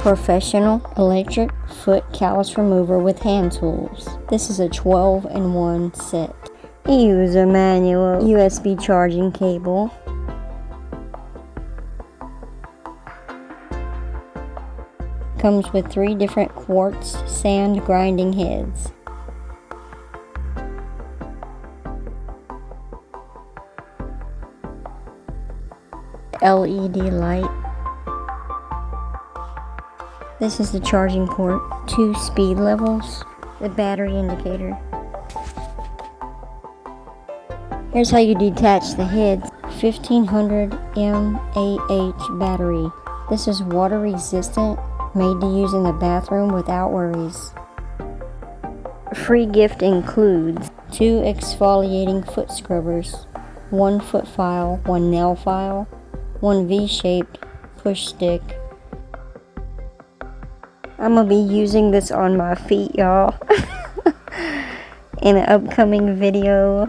Professional electric foot callus remover with hand tools. This is a 12-in-1 set. User manual, USB charging cable. Comes with 3 different quartz sand grinding heads. LED light. This is the charging port, 2 speed levels, the battery indicator. Here's how you detach the heads. 1500 mAh battery. This is water resistant, made to use in the bathroom without worries. Free gift includes 2 exfoliating foot scrubbers, 1 foot file, 1 nail file, 1 V-shaped push stick. I'm gonna be using this on my feet, y'all, in an upcoming video.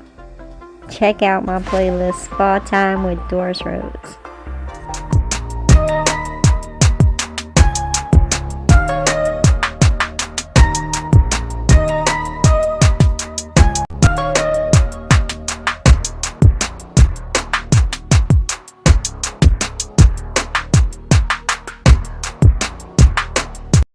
Check out my playlist, Spa Time with Doris-Rose.